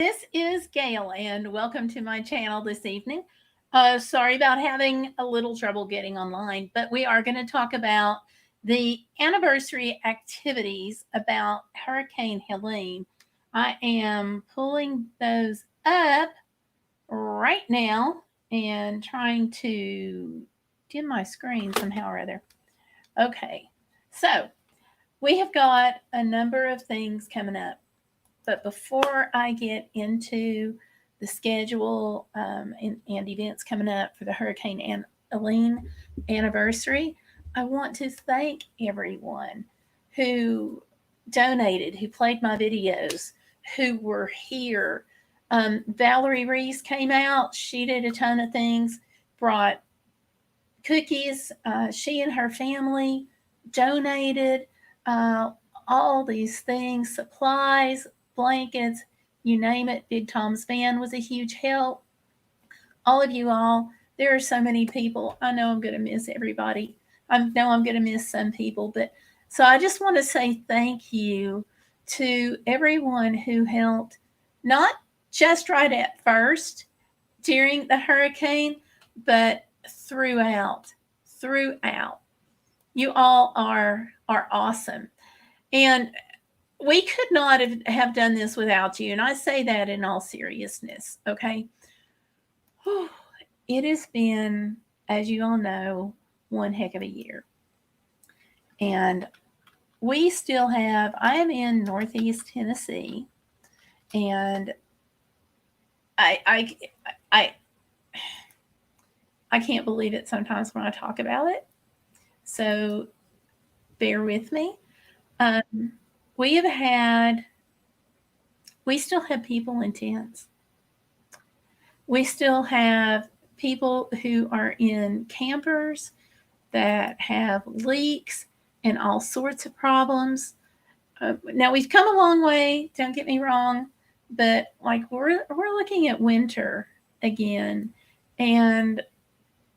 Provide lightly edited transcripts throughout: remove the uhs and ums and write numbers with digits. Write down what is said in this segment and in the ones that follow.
This is Gayle, and welcome to my channel this evening. Sorry about having a little trouble getting online, but we are going to talk about the anniversary activities about Hurricane Helene. I am pulling those up right now and trying to dim my screen somehow or other. Okay, so we have got a number of things coming up. But before I get into the schedule and events coming up for the Hurricane Helene anniversary, I want to thank everyone who donated, who played my videos, who were here. Valerie Reese came out. She did a ton of things, brought cookies. She and her family donated all these things, supplies, blankets, you name it. Big Tom's van was a huge help. All of you all, there are so many people. I know I'm going to miss everybody. I know I'm going to miss some people, but so I just want to say thank you to everyone who helped, not just right at first during the hurricane, but throughout. You all are awesome. And we could not have done this without you. And I say that in all seriousness, okay? It has been, as you all know, one heck of a year. And we still have, I am in Northeast Tennessee, and I can't believe it sometimes when I talk about it. So bear with me. We still have people in tents. We still have people who are in campers that have leaks and all sorts of problems. Now we've come a long way, don't get me wrong, but like we're looking at winter again, and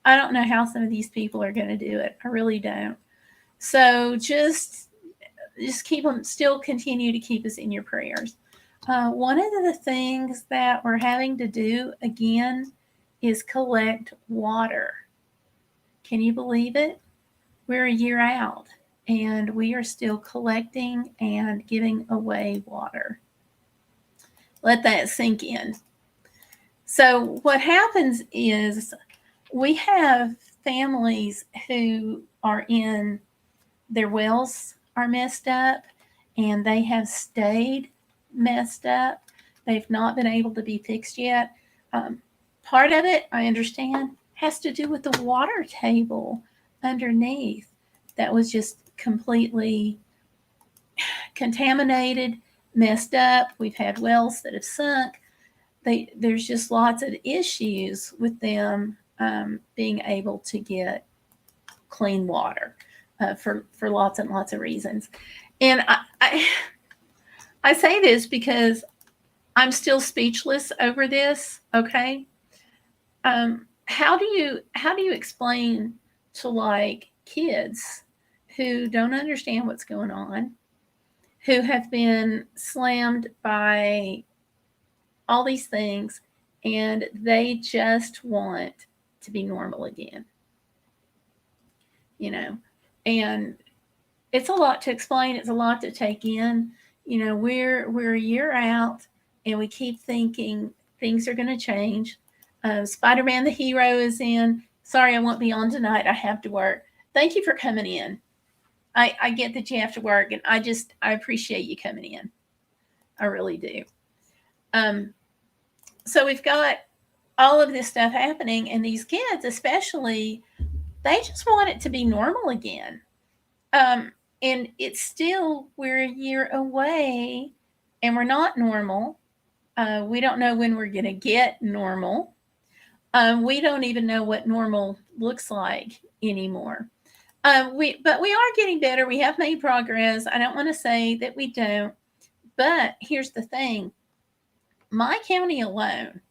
I don't know how some of these people are going to do it. I really don't. So just keep them, still continue to keep us in your prayers. One of the things that we're having to do again is collect water. Can you believe it? We're a year out and we are still collecting and giving away water. Let that sink in. So what happens is we have families who are in, their wells are messed up and they have stayed messed up. They've not been able to be fixed yet. Part of it, I understand, has to do with the water table underneath that was just completely contaminated, messed up. We've had wells that have sunk. There's just lots of issues with them being able to get clean water for lots and lots of reasons. And I say this because I'm still speechless over this. Okay, how do you explain to like kids who don't understand what's going on, who have been slammed by all these things, and they just want to be normal again? You know, and it's a lot to explain. It's a lot to take in. You know, we're a year out, and we keep thinking things are going to change. Spider-Man the hero is in. Sorry, I won't be on tonight. I have to work. Thank you for coming in. I get that you have to work, and I appreciate you coming in. I really do. So we've got all of this stuff happening, and these kids, especially, they just want it to be normal again. And it's still, we're a year away, and we're not normal. We don't know when we're going to get normal. We don't even know what normal looks like anymore. But we are getting better. We have made progress. I don't want to say that we don't. But here's the thing. My county alone,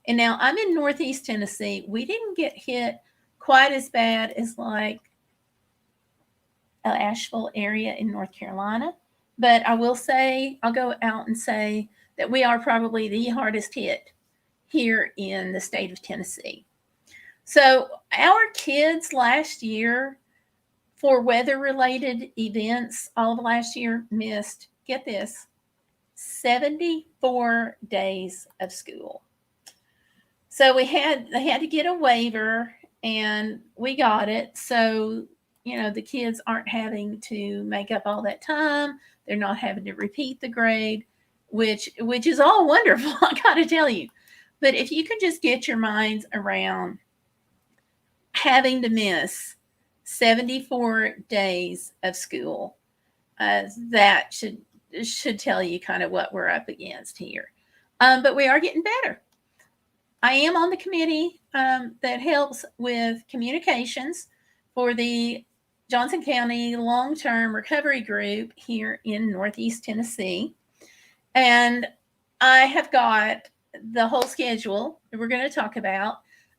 and now I'm in Northeast Tennessee, we didn't get hit quite as bad as like Asheville area in North Carolina. But I will say, I'll go out and say that we are probably the hardest hit here in the state of Tennessee. So our kids last year, for weather-related events, all of last year missed, get this, 74 days of school. So they had to get a waiver, and we got it. So, the kids aren't having to make up all that time. They're not having to repeat the grade, which is all wonderful, I got to tell you. But if you can just get your minds around having to miss 74 days of school, that should tell you kind of what we're up against here. But we are getting better. I am on the committee that helps with communications for the Johnson County Long-Term Recovery Group here in Northeast Tennessee. And I have got the whole schedule that we're going to talk about.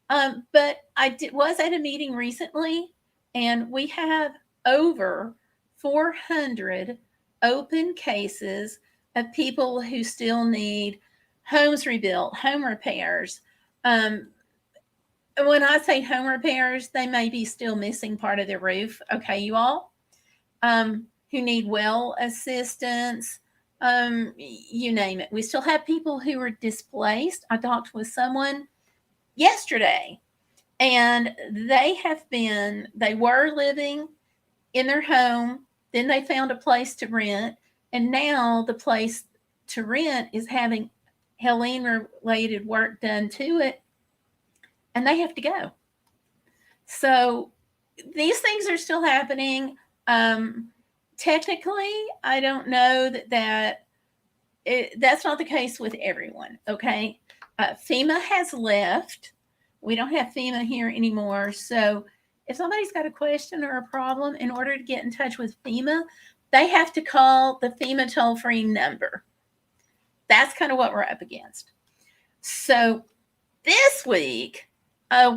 But I was at a meeting recently, and we have over 400 open cases of people who still need homes rebuilt, home repairs. When I say home repairs, they may be still missing part of their roof. Okay, you all, who need well assistance, you name it. We still have people who are displaced. I talked with someone yesterday, and they were living in their home. Then they found a place to rent, and now the place to rent is having Helene related work done to it, and they have to go. So these things are still happening. Technically, I don't know that's not the case with everyone. Okay. FEMA has left. We don't have FEMA here anymore. So if somebody's got a question or a problem, in order to get in touch with FEMA, they have to call the FEMA toll-free number. That's kind of what we're up against. So this week,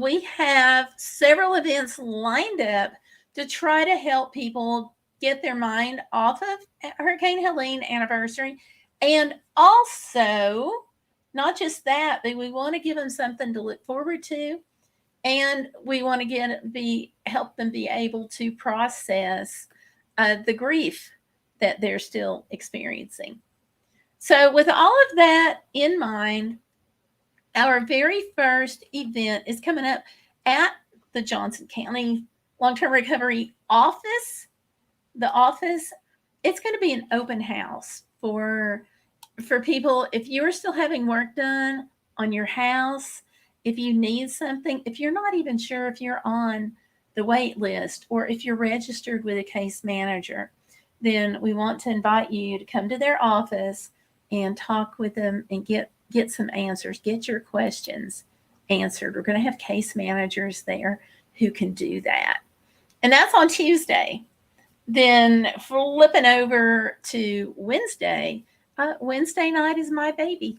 we have several events lined up to try to help people get their mind off of Hurricane Helene anniversary. And also, not just that, but we want to give them something to look forward to. And we want to help them be able to process the grief that they're still experiencing. So with all of that in mind, our very first event is coming up at the Johnson County Long-Term Recovery Office. The office, it's going to be an open house for people. If you're still having work done on your house, if you need something, if you're not even sure if you're on the wait list or if you're registered with a case manager, then we want to invite you to come to their office and talk with them and get some answers, get your questions answered. We're going to have case managers there who can do that. And that's on Tuesday. Then flipping over to Wednesday, Wednesday night is my baby.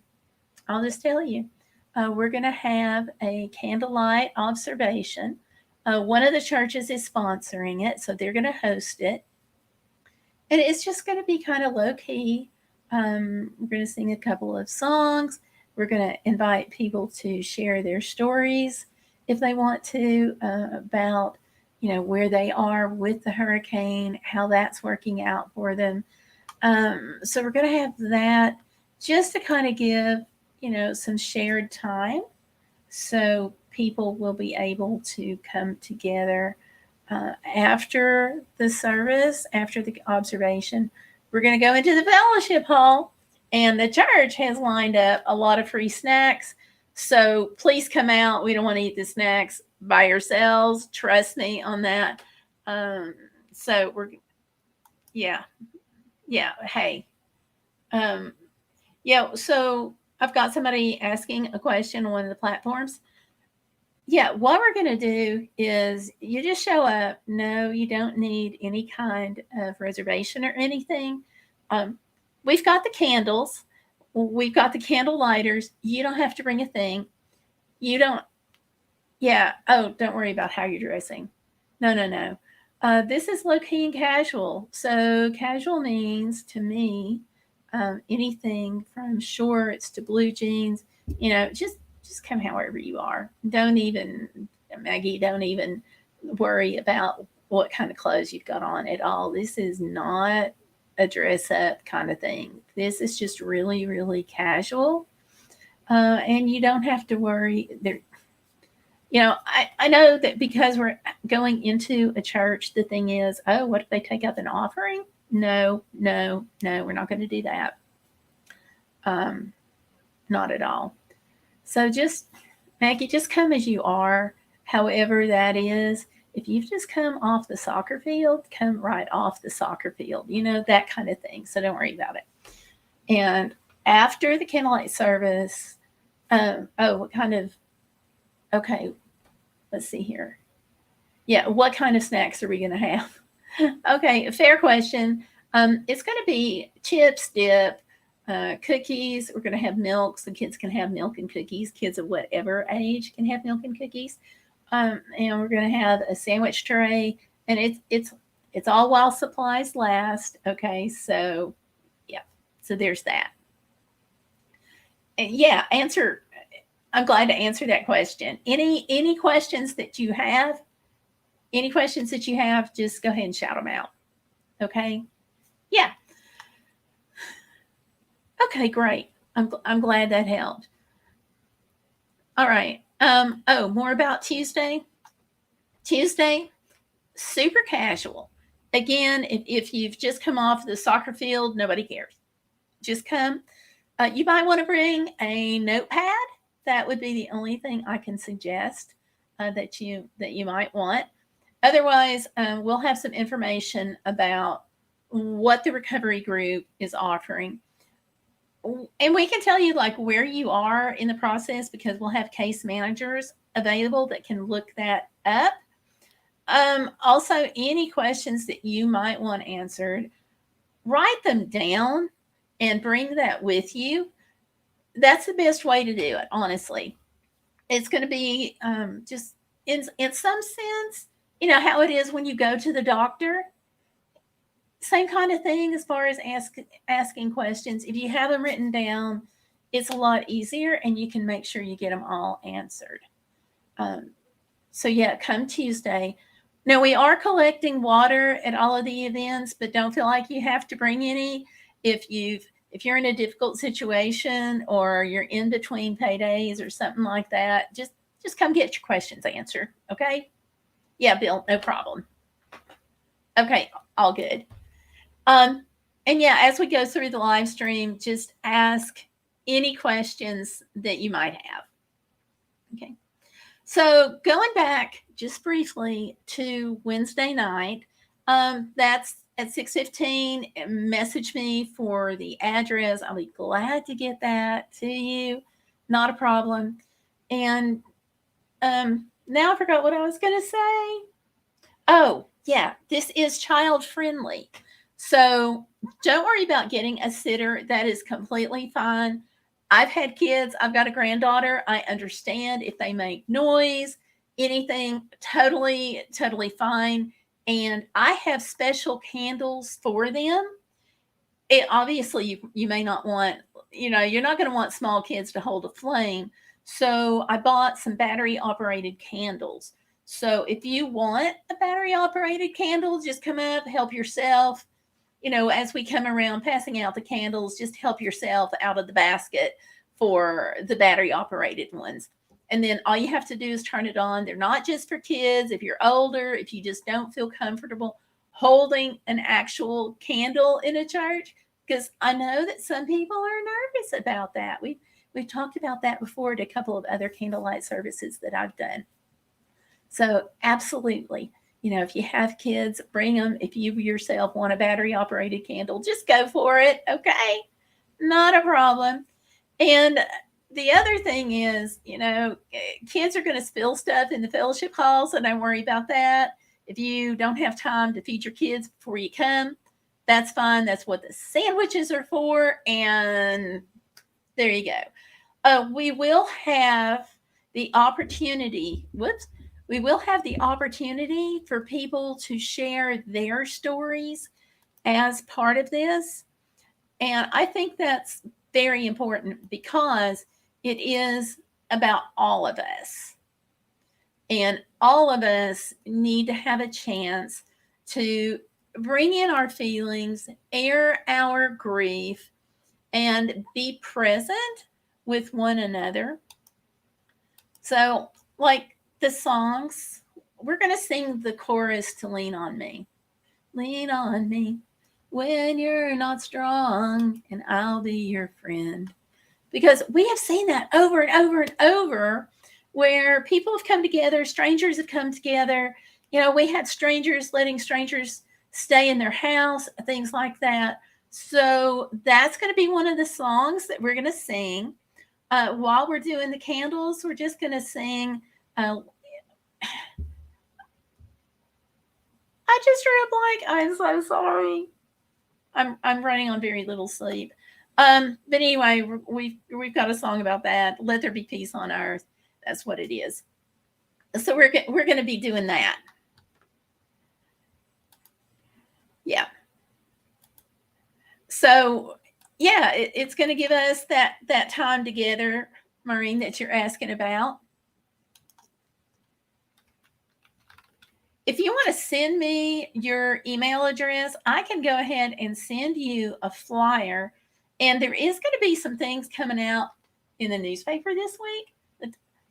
I'll just tell you. We're going to have a candlelight observation. One of the churches is sponsoring it, so they're going to host it. And it's just going to be kind of low-key. We're going to sing a couple of songs. We're going to invite people to share their stories if they want to about, where they are with the hurricane, how that's working out for them. So we're going to have that just to kind of give, some shared time. So people will be able to come together after the service, after the observation. We're going to go into the fellowship hall, and the church has lined up a lot of free snacks. So please come out. We don't want to eat the snacks by yourselves. Trust me on that. So hey. So I've got somebody asking a question on one of the platforms. Yeah, what we're going to do is you just show up. No, you don't need any kind of reservation or anything. We've got the candles. We've got the candle lighters. You don't have to bring a thing. Don't worry about how you're dressing. No. This is low-key and casual. So casual means to me anything from shorts to blue jeans, just come however you are. Don't even, Maggie, don't even worry about what kind of clothes you've got on at all. This is not a dress up kind of thing. This is just really, really casual. And you don't have to worry. I know that because we're going into a church, the thing is, oh, what if they take up an offering? No, no, no, we're not going to do that. Um, Not at all. So just, Maggie, just come as you are, however that is. If you've just come off the soccer field, come right off the soccer field, that kind of thing. So don't worry about it. And after the candlelight service, what kind of, okay, let's see here. Yeah, what kind of snacks are we going to have? Okay, fair question. It's going to be chips, dip, cookies. We're going to have milk, so kids can have milk and cookies. Kids of whatever age can have milk and cookies. And we're going to have a sandwich tray, and it's all while supplies last. Okay, so yeah, so there's that. And yeah, answer. I'm glad to answer that question. Any questions that you have? Any questions that you have, just go ahead and shout them out. Okay. Yeah. Okay, great. I'm glad that helped. All right. More about Tuesday. Tuesday, super casual. Again, if you've just come off the soccer field, nobody cares. Just come. You might want to bring a notepad. That would be the only thing I can suggest that you might want. Otherwise, we'll have some information about what the recovery group is offering. And we can tell you like where you are in the process because we'll have case managers available that can look that up. Also, any questions that you might want answered, write them down and bring that with you. That's the best way to do it, honestly. It's going to be just in some sense, how it is when you go to the doctor. Same kind of thing as far as asking questions. If you have them written down, it's a lot easier and you can make sure you get them all answered. So yeah, come Tuesday. Now we are collecting water at all of the events, but don't feel like you have to bring any. If you're in a difficult situation or you're in between paydays or something like that, just come get your questions answered. Okay? Yeah, Bill, no problem. Okay, all good. And yeah, as we go through the live stream, just ask any questions that you might have. Okay. So going back just briefly to Wednesday night, that's at 6:15. Message me for the address. I'll be glad to get that to you. Not a problem. And now I forgot what I was going to say. Oh, yeah, this is child friendly. So don't worry about getting a sitter. That is completely fine. I've had kids. I've got a granddaughter. I understand if they make noise, anything, totally, totally fine. And I have special candles for them. Obviously, you may not want, you're not going to want small kids to hold a flame. So I bought some battery operated candles. So if you want a battery operated candle, just come up, help yourself. As we come around passing out the candles, just help yourself out of the basket for the battery operated ones. And then all you have to do is turn it on. They're not just for kids. If you're older, if you just don't feel comfortable holding an actual candle in a church, because I know that some people are nervous about that. We've talked about that before at a couple of other candlelight services that I've done. So absolutely. If you have kids, bring them. If you yourself want a battery operated candle, just go for it. Okay. Not a problem. And the other thing is, kids are going to spill stuff in the fellowship hall. So don't worry about that. If you don't have time to feed your kids before you come, that's fine. That's what the sandwiches are for. And there you go. We will have the opportunity. We will have the opportunity for people to share their stories as part of this. And I think that's very important because it is about all of us. And all of us need to have a chance to bring in our feelings, air our grief, and be present with one another. So, like the songs, we're going to sing the chorus to Lean on Me. Lean on me when you're not strong, and I'll be your friend. Because we have seen that over and over and over where people have come together, strangers have come together. You know, we had strangers letting strangers stay in their house, things like that. So that's going to be one of the songs that we're going to sing. While we're doing the candles, we're just going to sing. I just drew a blank. I'm so sorry. I'm running on very little sleep. But anyway, we've got a song about that. Let there be peace on earth. That's what it is. So we're going to be doing that. Yeah. So yeah, it's going to give us that time together, Maureen, that you're asking about. If you want to send me your email address, I can go ahead and send you a flyer. And there is going to be some things coming out in the newspaper this week. But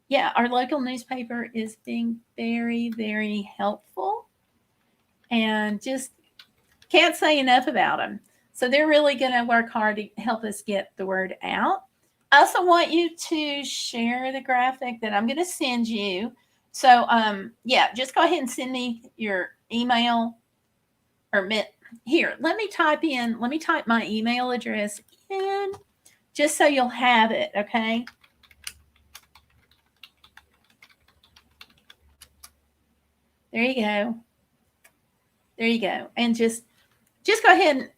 yeah, our local newspaper is being very, very helpful. And just can't say enough about them. So they're really going to work hard to help us get the word out. I also want you to share the graphic that I'm going to send you. So, yeah, just go ahead and send me your email or here. Let me type my email address in just so you'll have it. Okay. There you go. There you go. And just go ahead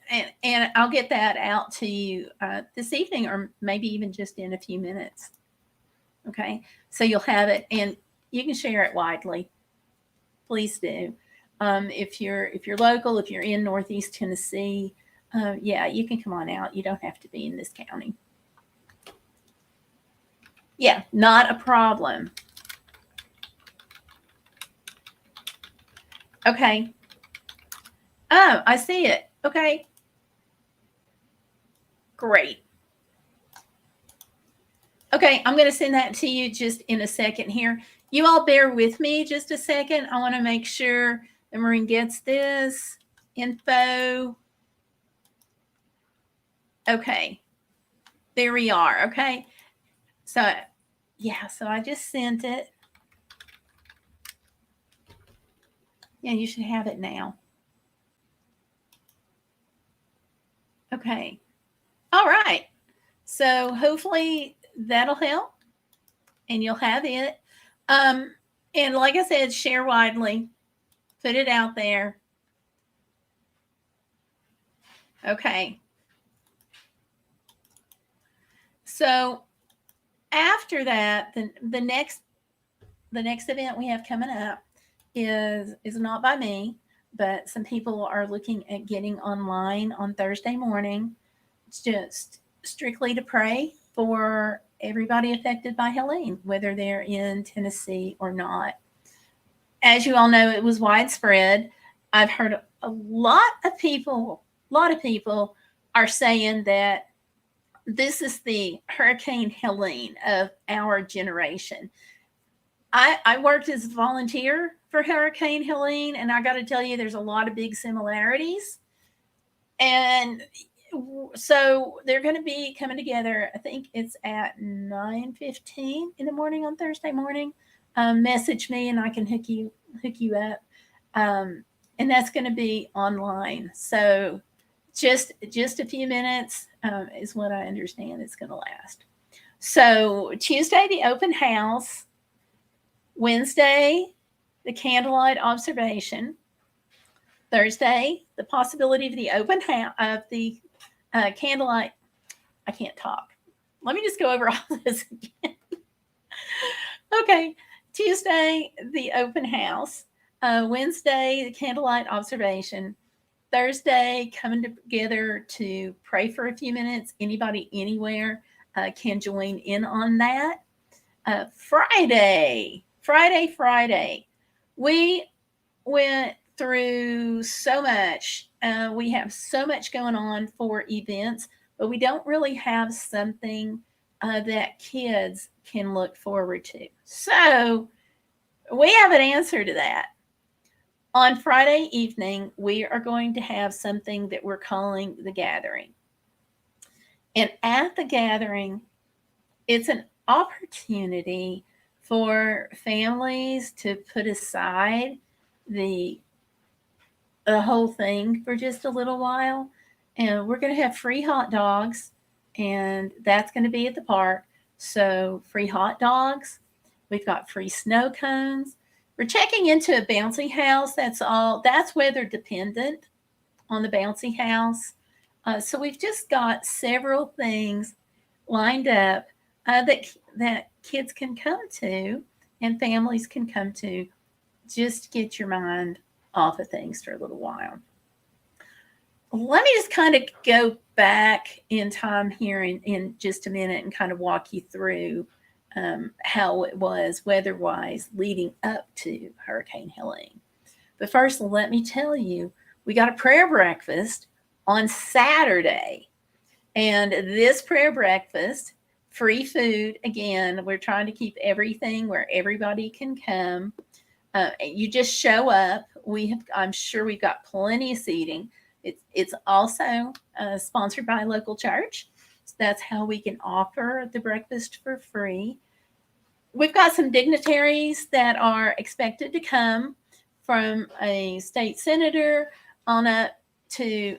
and I'll get that out to you this evening or maybe even just in a few minutes. Okay. So you'll have it and you can share it widely. Please do. If you're local, if you're in Northeast Tennessee, yeah, you can come on out. You don't have to be in this county. Yeah, not a problem. Okay. Oh, I see it. Okay. Great. Okay, I'm going to send that to you just in a second here. You all bear with me just a second. I want to make sure that Maureen gets this info. Okay. There we are. Okay. So, yeah, so I just sent it. Yeah, you should have it now. Okay. All right. So hopefully that'll help and you'll have it. And like I said, share widely, put it out there. Okay. So after that, the next event we have coming up is not by me, but some people are looking at getting online on Thursday morning. It's just strictly to pray for everybody affected by Helene, whether they're in Tennessee or not. As you all know, it was widespread. I've heard a lot of people are saying that this is the Hurricane Helene of our generation. I worked as a volunteer for Hurricane Helene, and I got to tell you, there's a lot of big similarities. And so they're going to be coming together. I think it's at 9:15 in the morning on Thursday morning. Message me and I can hook you up. And that's going to be online. So just a few minutes is what I understand it's going to last. So Tuesday, the open house. Wednesday, the candlelight observation. Thursday, the possibility of the open house of the candlelight. I can't talk. Let me just go over all this again. Okay. Tuesday, the open house. Wednesday, the candlelight observation. Thursday, coming together to pray for a few minutes. Anybody, anywhere can join in on that. Friday, we went through so much. We have so much going on for events, but we don't really have something that kids can look forward to. So we have an answer to that. On Friday evening, we are going to have something that we're calling the gathering. And at the gathering, it's an opportunity for families to put aside the the whole thing for just a little while. And we're going to have free hot dogs, and that's going to be at the park. So, free hot dogs. We've got free snow cones. We're checking into a bouncy house. That's all. That's weather dependent on the bouncy house. So, we've just got several things lined up that kids can come to and families can come to, just to get your mind off of things for a little while. Let me just kind of go back in time here in just a minute and kind of walk you through how it was weather-wise leading up to Hurricane Helene. But first, let me tell you, we got a prayer breakfast on Saturday. And this prayer breakfast, free food, again, we're trying to keep everything where everybody can come. You just show up. I'm sure we've got plenty of seating. It's also sponsored by a local church. So that's how we can offer the breakfast for free. We've got some dignitaries that are expected to come, from a state senator on up to,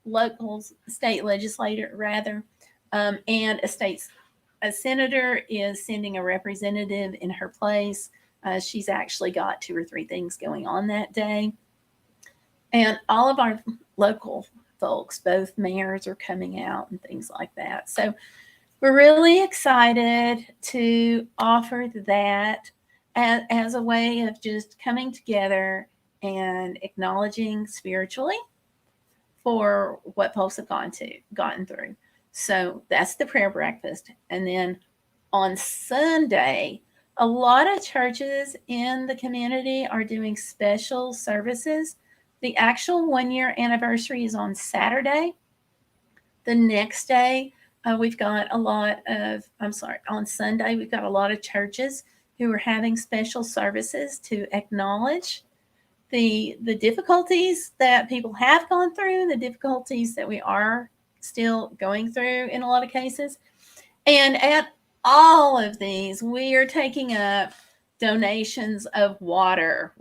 local state legislator rather, and a senator is sending a representative in her place. She's actually got 2 or 3 things going on that day. And all of our local folks, both mayors, are coming out and things like that. So we're really excited to offer that as a way of just coming together and acknowledging spiritually for what folks have gotten through. So that's the prayer breakfast. And then on Sunday, a lot of churches in the community are doing special services. The actual 1-year anniversary is on Saturday. The next day, we've got on Sunday, we've got a lot of churches who are having special services to acknowledge the difficulties that people have gone through, the difficulties that we are still going through in a lot of cases. And at all of these, we are taking up donations of water.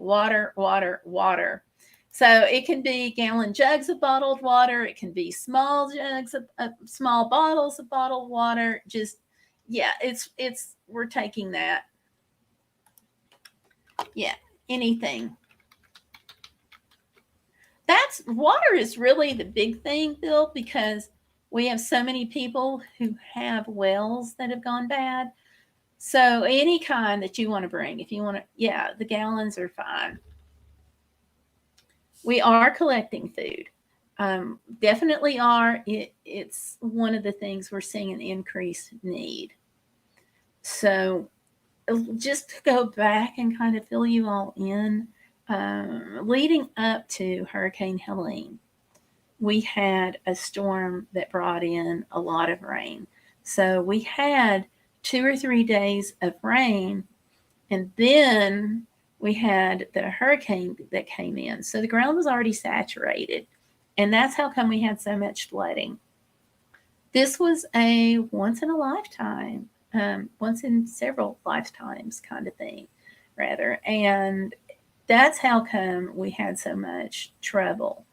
So it can be gallon jugs of bottled water. It can be small jugs of small bottles of bottled water. Just, yeah, we're taking that. Yeah, anything. Water is really the big thing, Bill, because we have so many people who have wells that have gone bad. So any kind that you want to bring, if you want to, yeah, the gallons are fine. We are collecting food. Definitely are. It's one of the things we're seeing an increased need. So just to go back and kind of fill you all in, leading up to Hurricane Helene, we had a storm that brought in a lot of rain. So we had 2 or 3 days of rain, and then we had the hurricane that came in. So the ground was already saturated, and that's how come we had so much flooding. This was a once in a lifetime, once in several lifetimes kind of thing, rather. And that's how come we had so much trouble.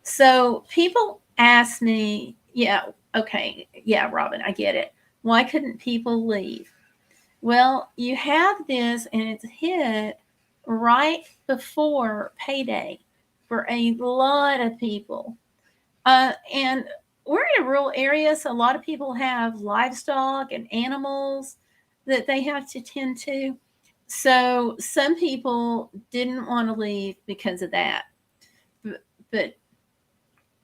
So people ask me, yeah, okay, yeah, Robin, I get it. Why couldn't people leave? Well, you have this, and it's hit right before payday for a lot of people. And we're in a rural area, so a lot of people have livestock and animals that they have to tend to. So some people didn't want to leave because of that. But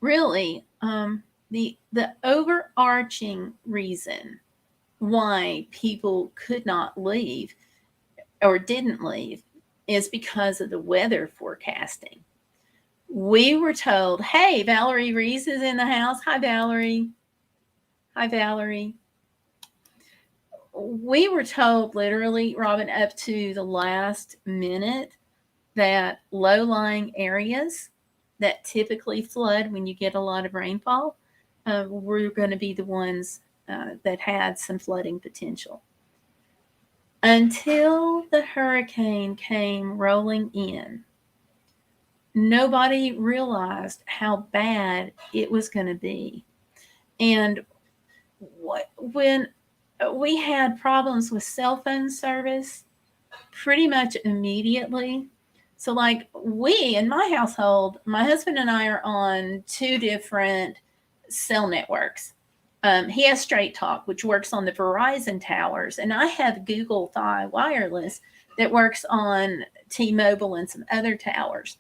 really, the overarching reason why people could not leave or didn't leave is because of the weather forecasting. We were told, hey, Valerie Reese is in the house. Hi, Valerie. Hi, Valerie. We were told literally, Robin, up to the last minute that low lying areas that typically flood when you get a lot of rainfall were going to be the ones that had some flooding potential. Until the hurricane came rolling in, nobody realized how bad it was going to be. And when we had problems with cell phone service pretty much immediately. So, like, we in my household, my husband and I are on two different cell networks. He has Straight Talk, which works on the Verizon towers, and I have Google Fi Wireless that works on T-Mobile and some other towers.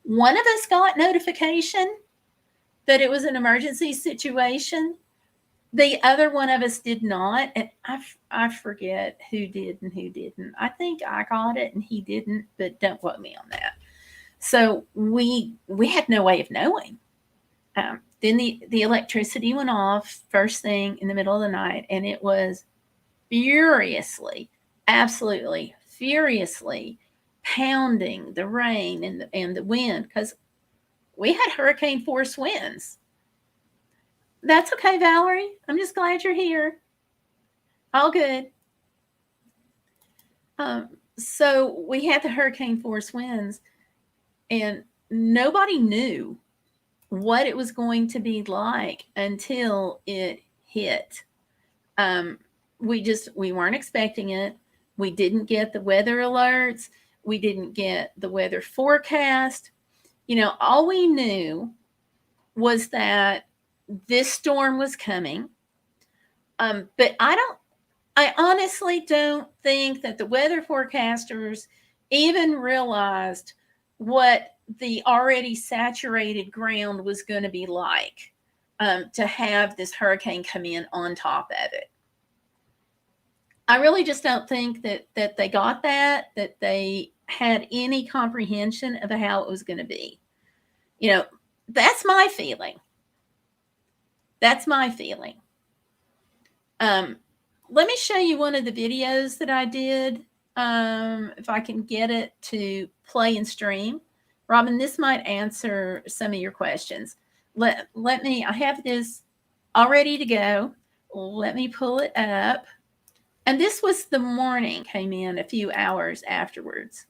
One of us got notification that it was an emergency situation. The other one of us did not, and I forget who did and who didn't. I think I got it and he didn't, but don't quote me on that. So we had no way of knowing. Then the electricity went off first thing in the middle of the night, and it was furiously, absolutely furiously pounding the rain and the wind, because we had hurricane force winds. That's okay, Valerie. I'm just glad you're here. All good. So we had the hurricane force winds, and nobody knew what it was going to be like until it hit. We weren't expecting it. We didn't get the weather alerts. We didn't get the weather forecast. All we knew was that this storm was coming. But I honestly don't think that the weather forecasters even realized what the already saturated ground was going to be like to have this hurricane come in on top of it. I really just don't think that they got that they had any comprehension of how it was going to be. That's my feeling. That's my feeling. Let me show you one of the videos that I did, if I can get it to play and stream. Robin, this might answer some of your questions. I have this all ready to go. Let me pull it up. And this was the morning, came in a few hours afterwards.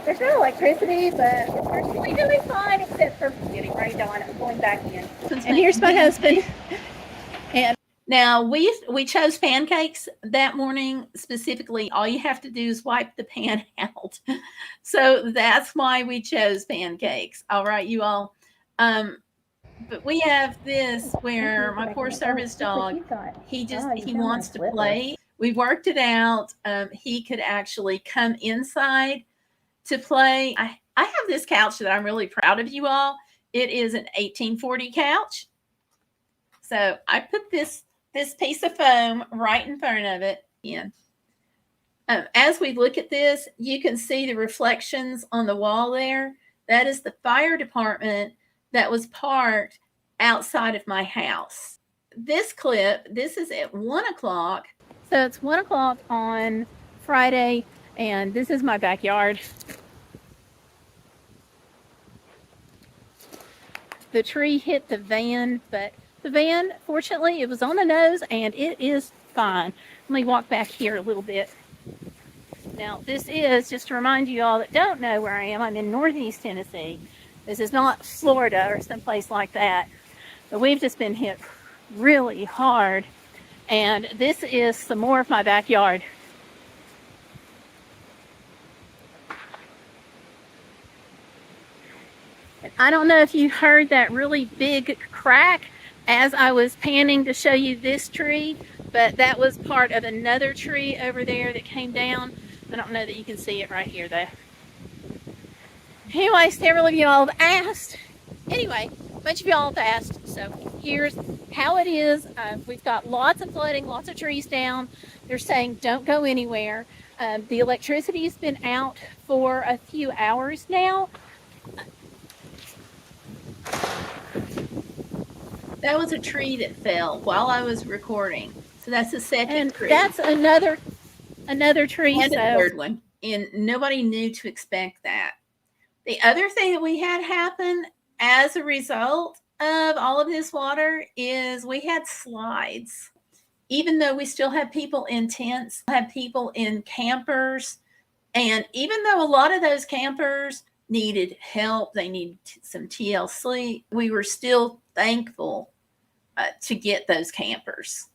There's no electricity, but we're actually doing fine, except for getting ready to on. I'm going back in. And here's my husband. And now we chose pancakes that morning specifically. All you have to do is wipe the pan out. So that's why we chose pancakes. All right, you all. But we have this where my poor service dog, he wants to play. We worked it out. He could actually come inside to play. I have this couch that I'm really proud of, you all. It is an 1840 couch. So I put this piece of foam right in front of it. As we look at this, you can see the reflections on the wall there. That is the fire department that was parked outside of my house. This clip, this is at 1 o'clock. So it's 1 o'clock on Friday, and this is my backyard. The tree hit the van, but the van, fortunately, it was on the nose and it is fine. Let me walk back here a little bit. Now, this is, just to remind you all that don't know where I am, I'm in Northeast Tennessee. This is not Florida or someplace like that. But we've just been hit really hard. And this is some more of my backyard. And I don't know if you heard that really big crack as I was panning to show you this tree, but that was part of another tree over there that came down. I don't know that you can see it right here though. Anyway, several of you all have asked Anyway, a bunch of y'all have asked, so here's how it is. We've got lots of flooding, lots of trees down. They're saying don't go anywhere. The electricity's been out for a few hours now. That was a tree that fell while I was recording. So that's the second tree. That's another tree. And a third one. And nobody knew to expect that. The other thing that we had happen as a result of all of this water is we had slides. Even though we still have people in tents, have people in campers, and even though a lot of those campers needed help, they needed some TLC, we were still thankful to get those campers.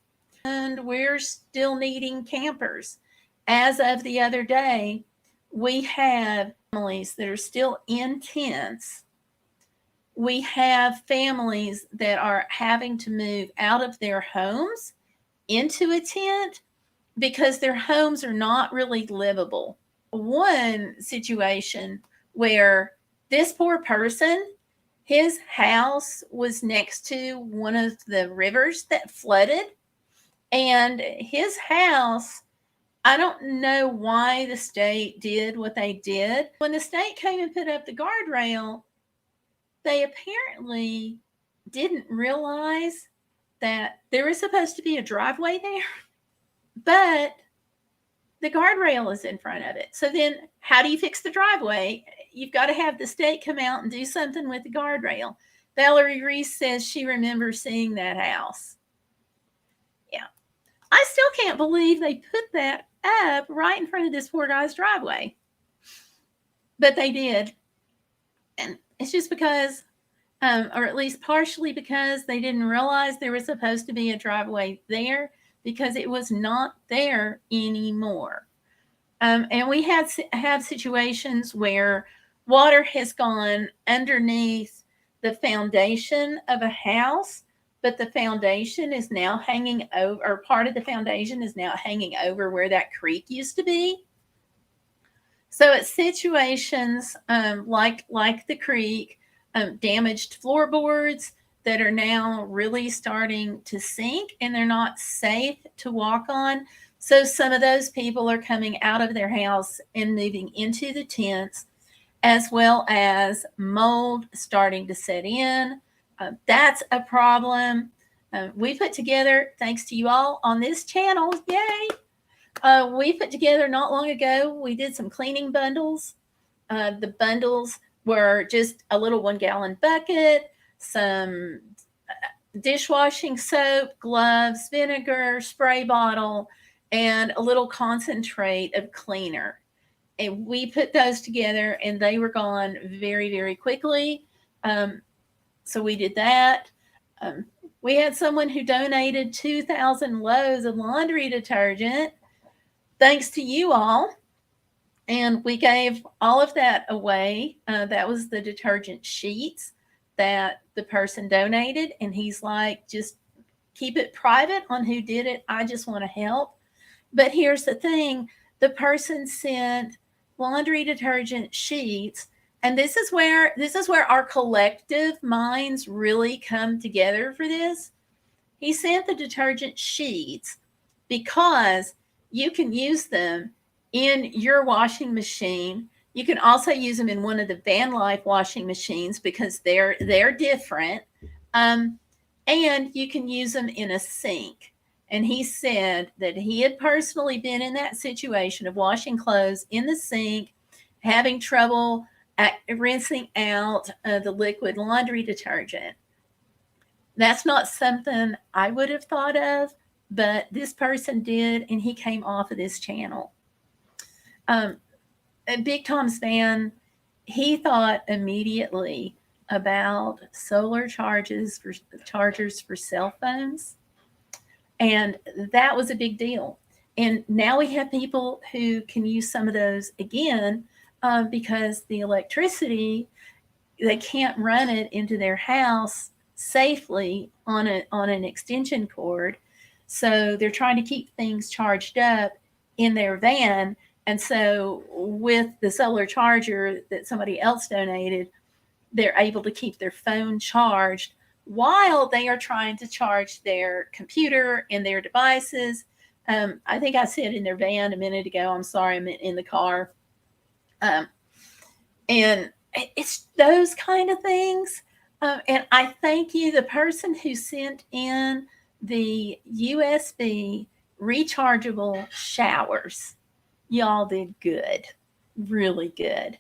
And we're still needing campers. As of the other day, we have families that are still in tents. We have families that are having to move out of their homes into a tent because their homes are not really livable. One situation where this poor person, his house was next to one of the rivers that flooded, and his house, I don't know why the state did what they did. When the state came and put up the guardrail, they apparently didn't realize that there was supposed to be a driveway there, but the guardrail is in front of it. So then how do you fix the driveway? You've got to have the state come out and do something with the guardrail. Valerie Reese says she remembers seeing that house. Yeah. I still can't believe they put that up right in front of this poor guy's driveway. But they did. And it's just because, or at least partially because they didn't realize there was supposed to be a driveway there, because it was not there anymore. And we have situations where water has gone underneath the foundation of a house, but the foundation is now hanging over, or part of the foundation is now hanging over where that creek used to be. So it's situations like the creek, damaged floorboards that are now really starting to sink, and they're not safe to walk on. So some of those people are coming out of their house and moving into the tents, as well as mold starting to set in. That's a problem. We put together, thanks to you all on this channel, yay! We put together not long ago, we did some cleaning bundles. The bundles were just a little 1 gallon bucket, some dishwashing soap, gloves, vinegar, spray bottle, and a little concentrate of cleaner. And we put those together and they were gone very, very quickly. So we did that. We had someone who donated 2,000 loads of laundry detergent, thanks to you all. And we gave all of that away. That was the detergent sheets that the person donated. And he's like, just keep it private on who did it. I just want to help. But here's the thing. The person sent laundry detergent sheets. And this is where our collective minds really come together for this. He sent the detergent sheets because you can use them in your washing machine. You can also use them in one of the Van Life washing machines because they're different. And you can use them in a sink. And he said that he had personally been in that situation of washing clothes in the sink, having trouble rinsing out the liquid laundry detergent. That's not something I would have thought of, but this person did, and he came off of this channel. Big Tom's van, he thought immediately about solar chargers for cell phones, and that was a big deal. And now we have people who can use some of those again because the electricity, they can't run it into their house safely on an extension cord. So they're trying to keep things charged up in their van. And so with the solar charger that somebody else donated, they're able to keep their phone charged while they are trying to charge their computer and their devices. I think I said in their van a minute ago. I'm sorry, I'm in the car. And it's those kind of things. And I thank you, the person who sent in the USB rechargeable showers. Y'all did good, really good.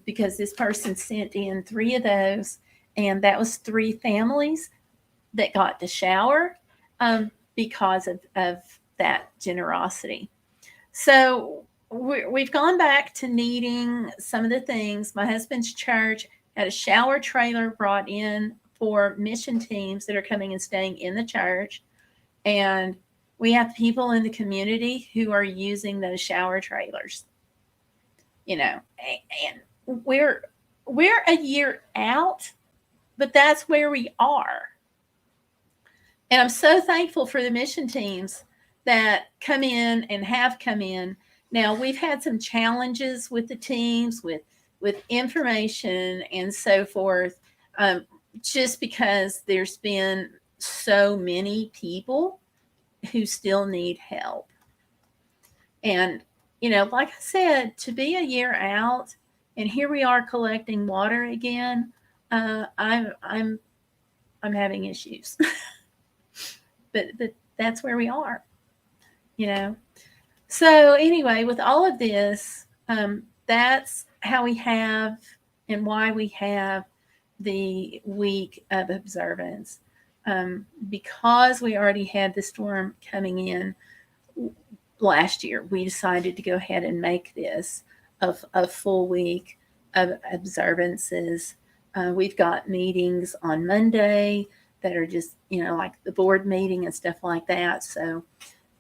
Because this person sent in 3 of those, and that was 3 families that got to shower because of that generosity. So we've gone back to needing some of the things. My husband's church had a shower trailer brought in for mission teams that are coming and staying in the church. And we have people in the community who are using those shower trailers. You know, and we're a year out, but that's where we are. And I'm so thankful for the mission teams that come in and have come in. Now, we've had some challenges with the teams, with information and so forth, just because there's been so many people who still need help. And, you know, like I said, to be a year out, and here we are collecting water again, I'm having issues. but that's where we are, you know. So anyway, with all of this, that's how we have and why we have the week of observance. Because we already had the storm coming in last year, we decided to go ahead and make this a full week of observances. We've got meetings on Monday that are just, you know, like the board meeting and stuff like that. So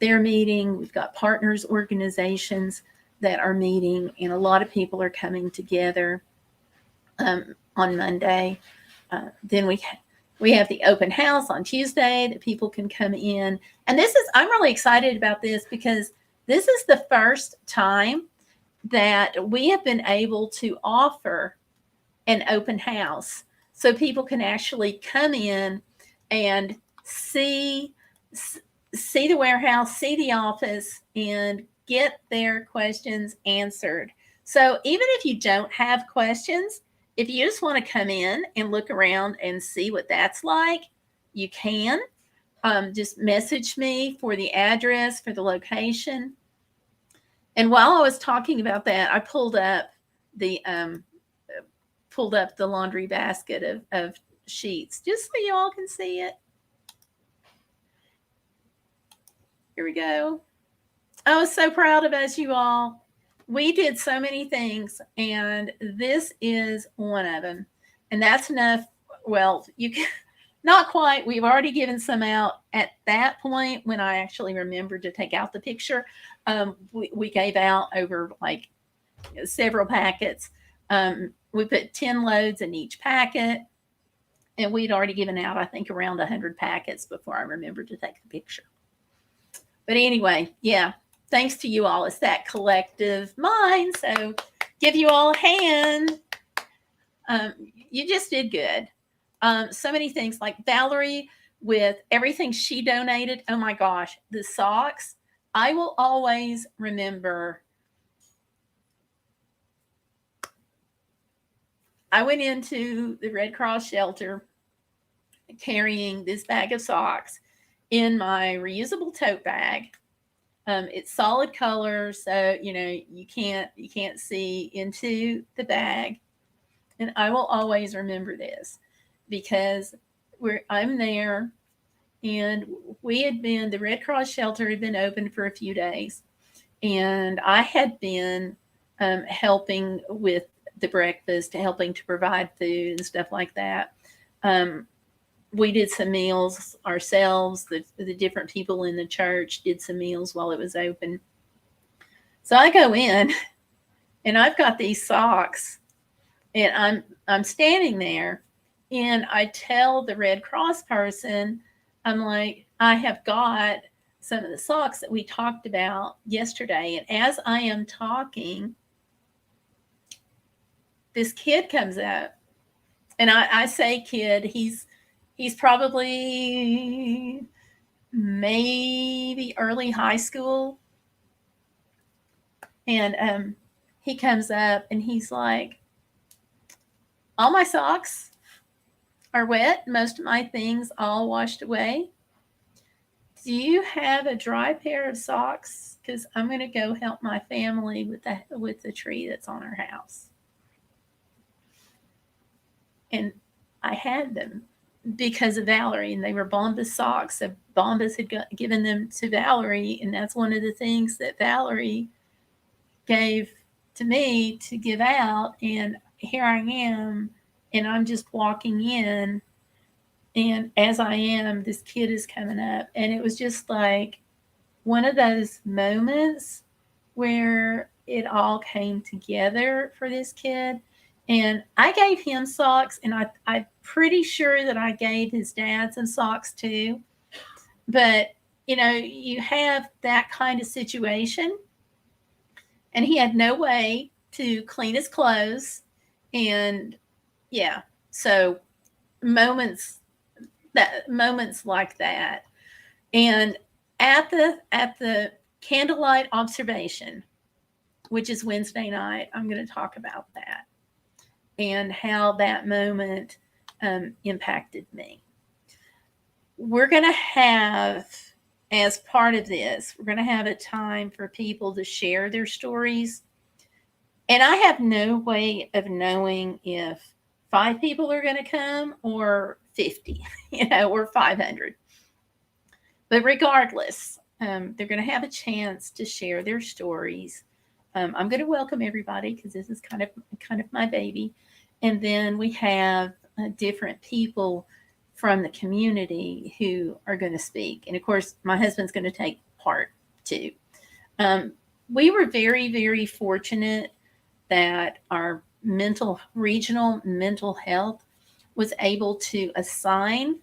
they're meeting. We've got partners organizations that are meeting, and a lot of people are coming together on Monday. Then we have the open house on Tuesday that people can come in. And I'm really excited about this because this is the first time that we have been able to offer an open house. So people can actually come in and see the warehouse, see the office, and get their questions answered. So even if you don't have questions, if you just want to come in and look around and see what that's like, you can. Just message me for the address, for the location. And while I was talking about that, I pulled up the laundry basket of sheets just so you all can see it. Here we go. I was so proud of us, you all. We did so many things, and this is one of them. And that's enough. Well, you can not quite. We've already given some out at that point when I actually remembered to take out the picture. We gave out over like several packets. We put 10 loads in each packet, and we'd already given out, I think, around 100 packets before I remembered to take the picture. But anyway, yeah, thanks to you all. It's that collective mind. So give you all a hand. You just did good. So many things, like Valerie with everything she donated. Oh my gosh, the socks. I will always remember. I went into the Red Cross shelter carrying this bag of socks in my reusable tote bag. It's solid color, so you know you can't see into the bag. And I will always remember this because I'm there, and the Red Cross shelter had been open for a few days, and I had been helping with the breakfast, helping to provide food and stuff like that. We did some meals ourselves. The different people in the church did some meals while it was open. So I go in, and I've got these socks, and I'm standing there, and I tell the Red Cross person, I'm like, I have got some of the socks that we talked about yesterday. And as I am talking, this kid comes up, And I say kid, he's probably maybe early high school. And he comes up and he's like, all my socks are wet, most of my things all washed away. Do you have a dry pair of socks? Because I'm going to go help my family with the tree that's on our house. And I had them because of Valerie, and they were Bombas socks. So Bombas had given them to Valerie, and that's one of the things that Valerie gave to me to give out. And here I am, and I'm just walking in, and as I am, this kid is coming up, and it was just like one of those moments where it all came together for this kid. And I gave him socks, and I'm pretty sure that I gave his dad some socks too. But, you have that kind of situation, and he had no way to clean his clothes. And yeah, so moments moments like that. And at the candlelight observation, which is Wednesday night, I'm going to talk about that and how that moment impacted me. We're going to have, as part of this, we're going to have a time for people to share their stories. And I have no way of knowing if 5 people are going to come or 50, or 500. But regardless, they're going to have a chance to share their stories. I'm going to welcome everybody because this is kind of my baby. And then we have different people from the community who are going to speak. And of course, my husband's going to take part too. We were very, very fortunate that our regional mental health was able to assign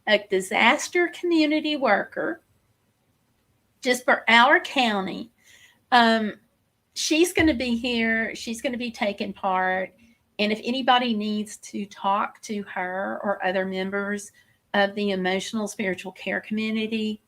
a disaster community worker just for our county. She's going to be here. She's going to be taking part. And if anybody needs to talk to her or other members of the emotional spiritual care committee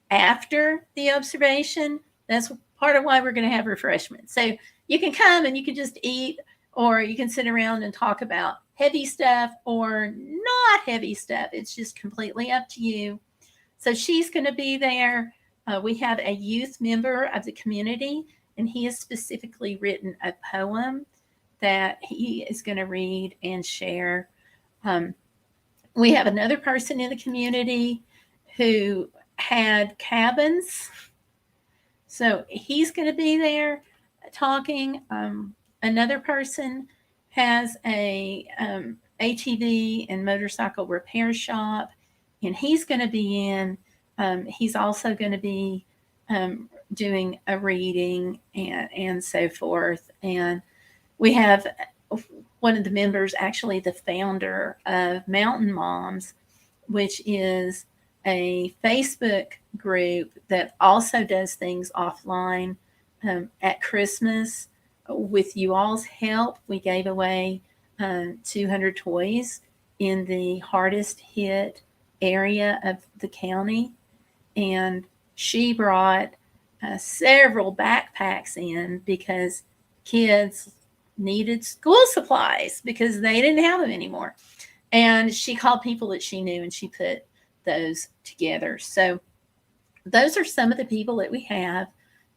after the observation, that's part of why we're going to have refreshments. So you can come and you can just eat, or you can sit around and talk about heavy stuff or not heavy stuff. It's just completely up to you. So she's going to be there. We have a youth member of the community, and he has specifically written a poem that he is going to read and share. We have another person in the community who had cabins. So he's going to be there talking. Another person has a ATV and motorcycle repair shop, and he's going to be in. He's also going to be doing a reading and so forth. And we have one of the members, actually the founder of Mountain Moms, which is a Facebook group that also does things offline. At Christmas, with you all's help, we gave away 200 toys in the hardest hit area of the county. And she brought several backpacks in because kids needed school supplies because they didn't have them anymore. And she called people that she knew, and she put those together. So those are some of the people that we have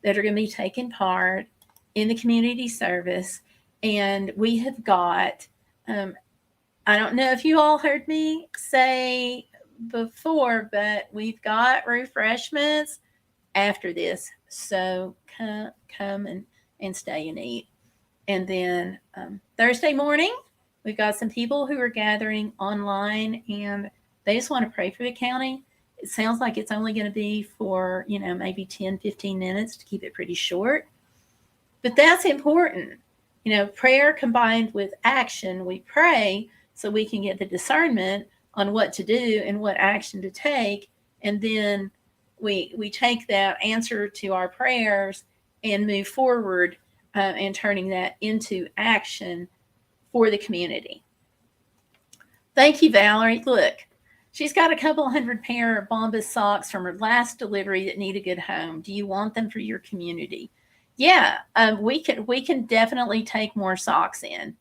that are going to be taking part in the community service. And we have got, I don't know if you all heard me say before, but we've got refreshments after this. So come and stay and eat. And then Thursday morning, we've got some people who are gathering online, and they just want to pray for the county. It sounds like it's only going to be for, maybe 10, 15 minutes to keep it pretty short. But that's important. Prayer combined with action. We pray so we can get the discernment on what to do and what action to take. And then we take that answer to our prayers and move forward and turning that into action for the community. Thank you, Valerie. Look, she's got a couple hundred pair of Bombas socks from her last delivery that need a good home. Do you want them for your community? Yeah, we can definitely take more socks in.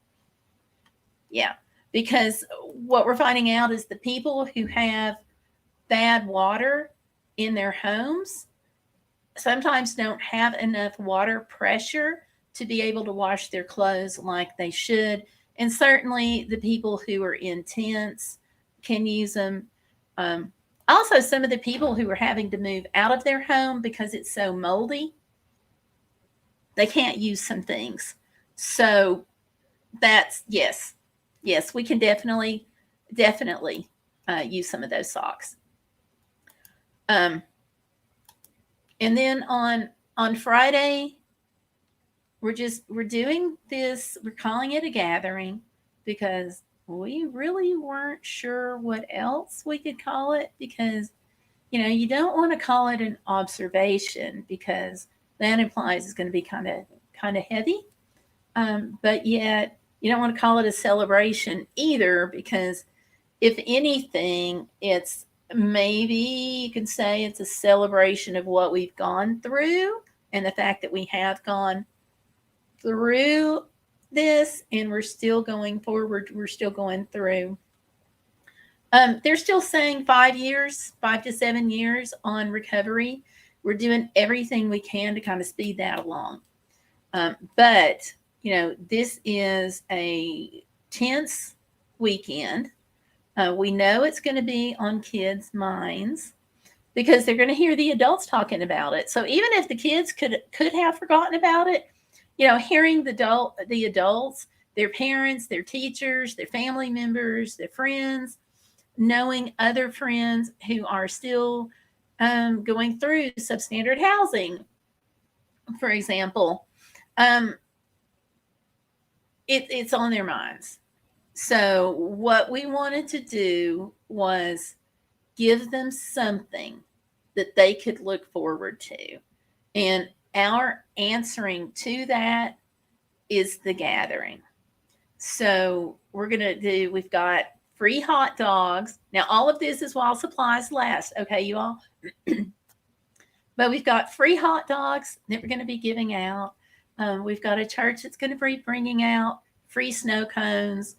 Yeah, because what we're finding out is the people who have bad water in their homes sometimes don't have enough water pressure to be able to wash their clothes like they should. And certainly the people who are in tents can use them. Also, some of the people who are having to move out of their home because it's so moldy, they can't use some things. So that's, yes, we can definitely use some of those socks. And then on Friday, we're doing this. We're calling it a gathering because we really weren't sure what else we could call it, because you don't want to call it an observation because that implies it's going to be kind of heavy. But yet you don't want to call it a celebration either, because if anything, it's maybe you could say it's a celebration of what we've gone through and the fact that we have gone through this and we're still going forward. We're still going through. They're still saying 5 to 7 years on recovery. We're doing everything we can to kind of speed that along. But this is a tense weekend. We know it's going to be on kids' minds because they're going to hear the adults talking about it. So even if the kids could have forgotten about it, hearing the adults, their parents, their teachers, their family members, their friends, knowing other friends who are still going through substandard housing, for example, it's on their minds. So what we wanted to do was give them something that they could look forward to. And our answering to that is the gathering. So we've got free hot dogs. Now, all of this is while supplies last. Okay, you all? But we've got free hot dogs that we're going to be giving out. We've got a church that's going to be bringing out free snow cones.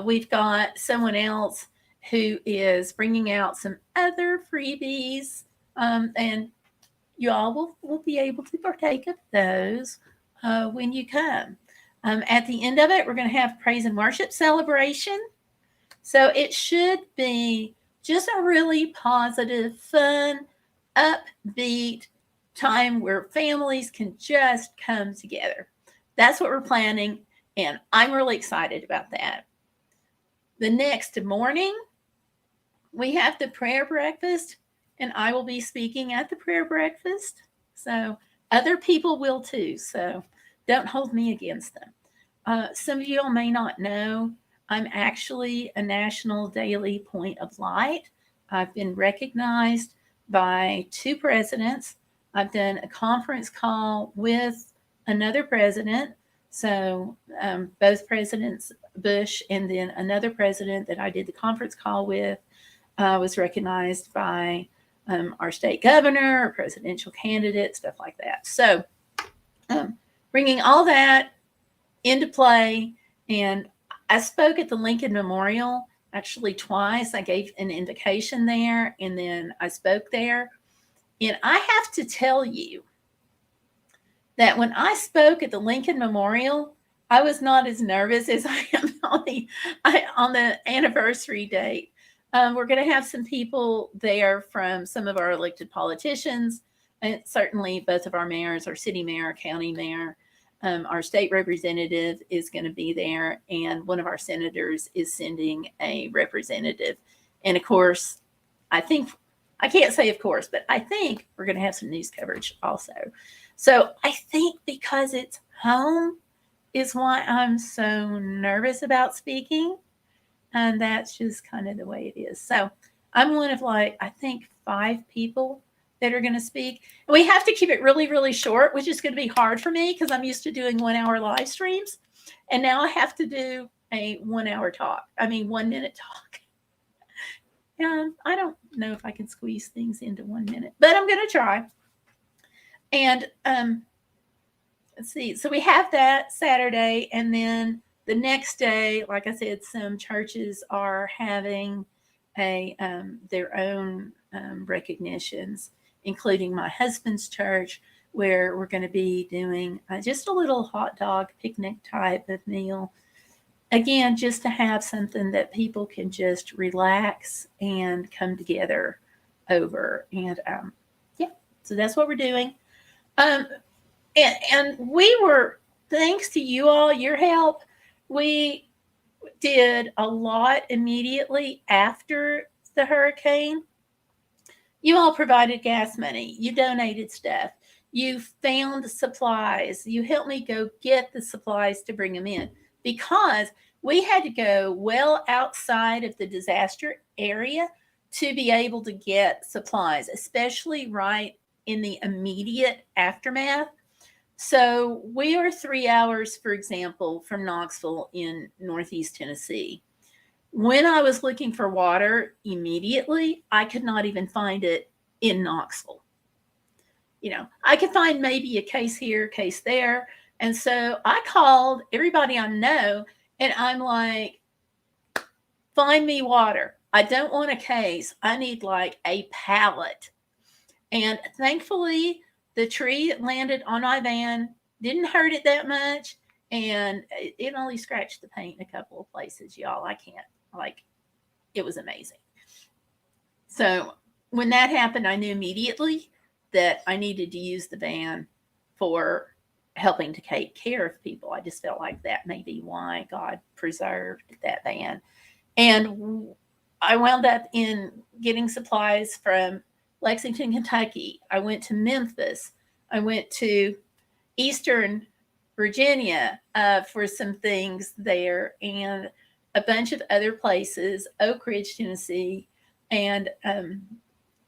We've got someone else who is bringing out some other freebies. And you all will be able to partake of those when you come. At the end of it, we're going to have praise and worship celebration. So it should be just a really positive, fun, upbeat time where families can just come together. That's what we're planning, and I'm really excited about that. The next morning, we have the prayer breakfast, and I will be speaking at the prayer breakfast. So other people will too, so don't hold me against them. Some of you all may not know, I'm actually a National Daily Point of Light. I've been recognized by 2 presidents. I've done a conference call with another president. So both Presidents Bush and then another president that I did the conference call with was recognized by our state governor, our presidential candidate, stuff like that. So bringing all that into play. And I spoke at the Lincoln Memorial actually twice. I gave an invocation there and then I spoke there. And I have to tell you that when I spoke at the Lincoln Memorial, I was not as nervous as I am on the anniversary date. We're going to have some people there from some of our elected politicians, and certainly both of our mayors, our city mayor, our county mayor, our state representative is going to be there, and one of our senators is sending a representative. And of course, I can't say of course, but I think we're going to have some news coverage also. So I think because it's home is why I'm so nervous about speaking. And that's just kind of the way it is. So I'm one of I think 5 people that are going to speak. And we have to keep it really, really short, which is going to be hard for me because I'm used to doing 1-hour live streams. And now I have to do a 1 hour talk. 1 minute talk. I don't know if I can squeeze things into 1 minute, but I'm going to try. And let's see. So we have that Saturday, and then the next day, like I said, some churches are having their own recognitions, including my husband's church, where we're going to be doing just a little hot dog picnic type of meal. Again, just to have something that people can just relax and come together over. And yeah, so that's what we're doing. Um, and we were, thanks to you all, your help, we did a lot immediately after the hurricane. You all provided gas money, you donated stuff, you found supplies, you helped me go get the supplies to bring them in, because we had to go well outside of the disaster area to be able to get supplies, especially right in the immediate aftermath. So we are 3 hours, for example, from Knoxville in Northeast Tennessee. When I was looking for water immediately, I could not even find it in Knoxville. I could find maybe a case here, a case there. And so I called everybody I know, and I'm like, find me water. I don't want a case. I need like a pallet. And thankfully, the tree that landed on my van didn't hurt it that much. And it only scratched the paint in a couple of places, y'all. I can't, it was amazing. So when that happened, I knew immediately that I needed to use the van for helping to take care of people. I just felt like that may be why God preserved that van. And I wound up in getting supplies from Lexington, Kentucky. I went to Memphis. I went to Eastern Virginia for some things there, and a bunch of other places, Oak Ridge, Tennessee, and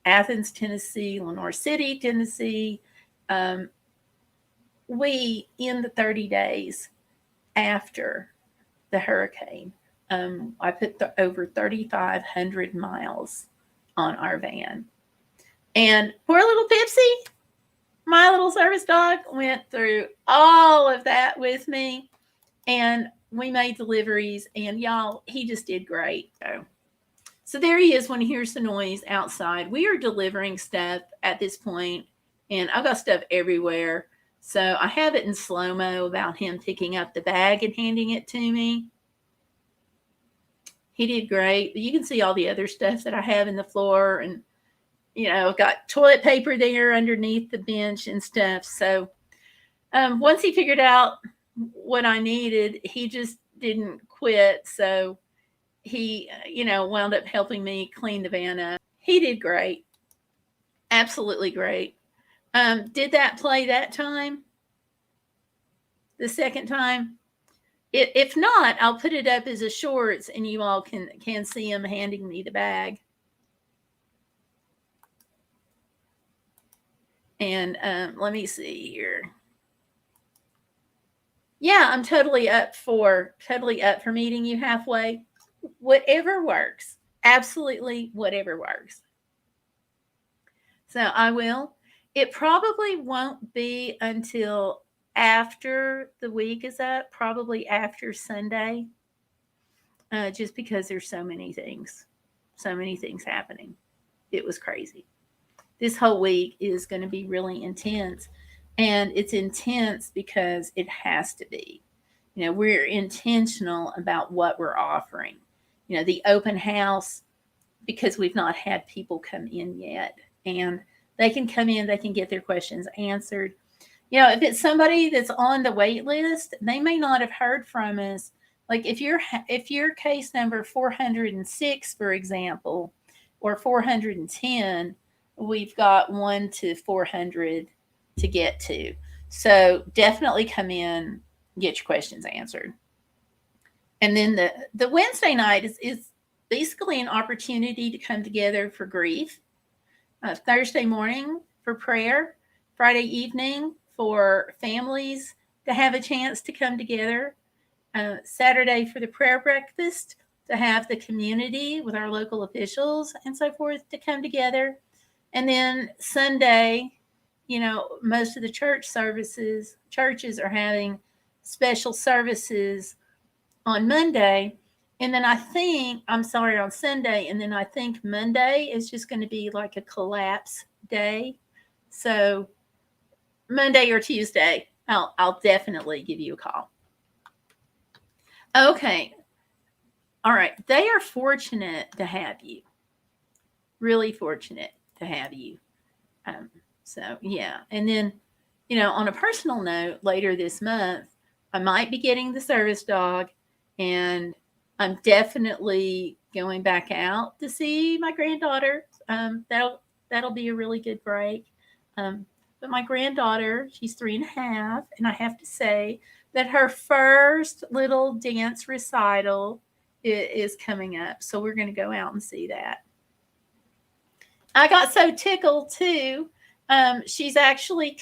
Athens, Tennessee, Lenore City, Tennessee. We, in the 30 days after the hurricane, I put over 3,500 miles on our van. And poor little Pipsy, my little service dog, went through all of that with me. And we made deliveries, and y'all, he just did great. So there he is when he hears the noise outside. We are delivering stuff at this point, and I've got stuff everywhere. So I have it in slow-mo about him picking up the bag and handing it to me. He did great. You can see all the other stuff that I have in the floor, and I've got toilet paper there underneath the bench and stuff. So once he figured out what I needed, he just didn't quit. So he, wound up helping me clean the van up. He did great. Absolutely great. Did that play that time? The second time? If not, I'll put it up as a shorts, and you all can see him handing me the bag. And let me see here. Yeah, I'm totally up for meeting you halfway. Whatever works. Absolutely whatever works. So I will. It probably won't be until after the week is up, probably after Sunday, just because there's so many things happening. It was crazy. This whole week is going to be really intense, and it's intense because it has to be. We're intentional about what we're offering. The open house, because we've not had people come in yet, and they can come in, they can get their questions answered. If it's somebody that's on the wait list, they may not have heard from us. Like if you're case number 406, for example, or 410, we've got 1 to 400 to get to. So definitely come in, get your questions answered. And then the Wednesday night is basically an opportunity to come together for grief. Thursday morning for prayer. Friday evening for families to have a chance to come together. Saturday for the prayer breakfast, to have the community with our local officials and so forth to come together. And then Sunday, most of the churches are having special services on Monday. And then on Sunday. And then I think Monday is just going to be like a collapse day. So Monday or Tuesday, I'll definitely give you a call. Okay. All right. They are fortunate to have you. Really fortunate to have you. So, yeah. And then, on a personal note, later this month, I might be getting the service dog, and I'm definitely going back out to see my granddaughter. That'll be a really good break. But my granddaughter, she's 3.5, and I have to say that her first little dance recital is coming up. So we're going to go out and see that. I got so tickled too. She's actually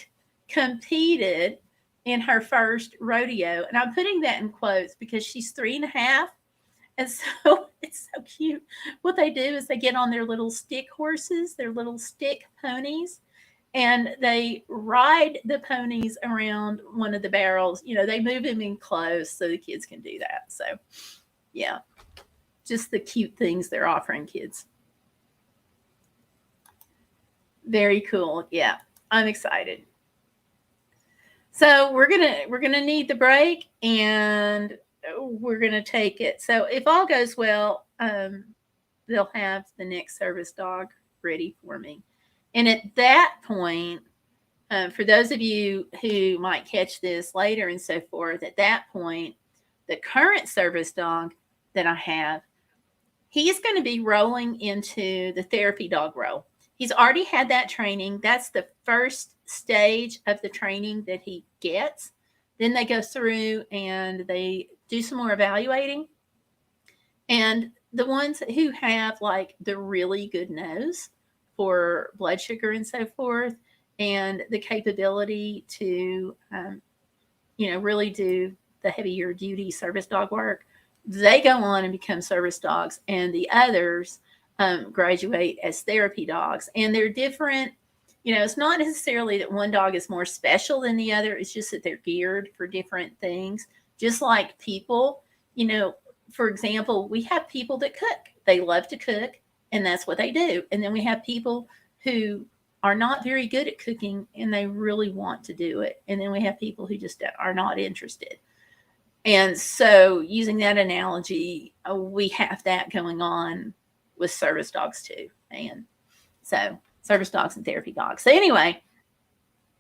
competed in her first rodeo, and I'm putting that in quotes because she's 3.5. And so it's so cute. What they do is they get on their little stick horses, their little stick ponies, and they ride the ponies around one of the barrels. They move them in close so the kids can do that. So, yeah, just the cute things they're offering kids. Very cool. Yeah, I'm excited. So we're gonna need the break, and we're gonna take it. So if all goes well, they'll have the next service dog ready for me. And at that point, for those of you who might catch this later and so forth, at that point, the current service dog that I have, he's going to be rolling into the therapy dog role. He's already had that training. That's the first stage of the training that he gets. Then they go through and they do some more evaluating. And the ones who have like the really good nose for blood sugar and so forth, and the capability to, really do the heavier duty service dog work, they go on and become service dogs. And the others graduate as therapy dogs. And they're different. It's not necessarily that one dog is more special than the other. It's just that they're geared for different things. Just like people, for example, we have people that cook. They love to cook, and that's what they do. And then we have people who are not very good at cooking, and they really want to do it. And then we have people who just are not interested. And so using that analogy, we have that going on with service dogs too. And so service dogs and therapy dogs. So anyway,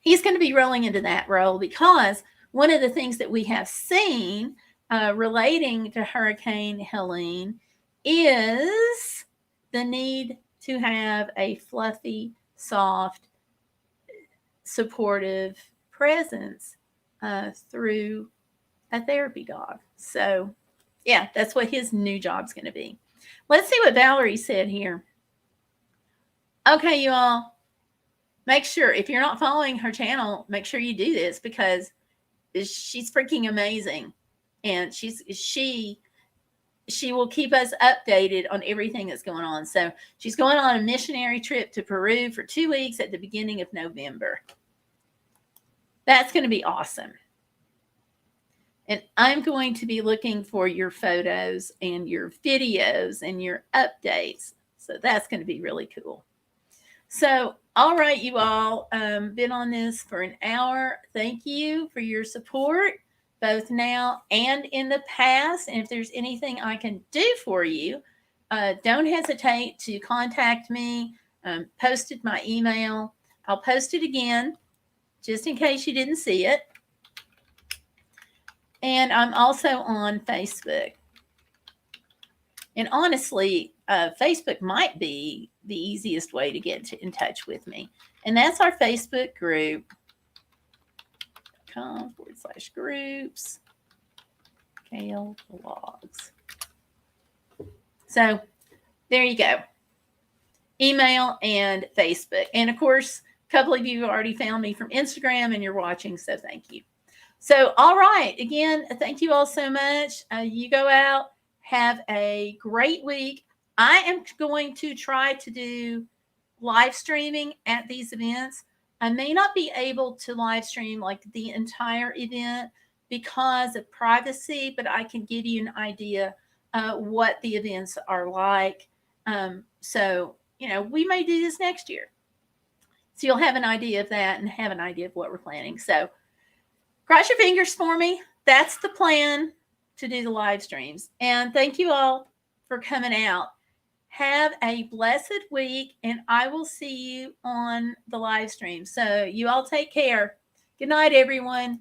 he's going to be rolling into that role because one of the things that we have seen relating to Hurricane Helene is the need to have a fluffy, soft, supportive presence through a therapy dog. So yeah, that's what his new job's going to be. Let's see what Valerie said here. Okay, you all, make sure, if you're not following her channel, make sure you do this because she's freaking amazing. And she will keep us updated on everything that's going on. So she's going on a missionary trip to Peru for 2 weeks at the beginning of November. That's going to be awesome. And I'm going to be looking for your photos and your videos and your updates. So that's going to be really cool. So, all right, you all, been on this for an hour. Thank you for your support, both now and in the past. And if there's anything I can do for you, don't hesitate to contact me. Posted my email. I'll post it again just in case you didn't see it. And I'm also on Facebook. And honestly, Facebook might be the easiest way to get in touch with me. And that's our Facebook group. .com/groups. Gayle Vlogs. So there you go. Email and Facebook. And of course, a couple of you already found me from Instagram and you're watching, so thank you. So, all right. Again, thank you all so much. You go out, have a great week. I am going to try to do live streaming at these events. I may not be able to live stream like the entire event because of privacy, but I can give you an idea what the events are like. So, we may do this next year. So you'll have an idea of that and have an idea of what we're planning. So cross your fingers for me. That's the plan to do the live streams. And thank you all for coming out. Have a blessed week, and I will see you on the live stream. So you all take care. Good night, everyone.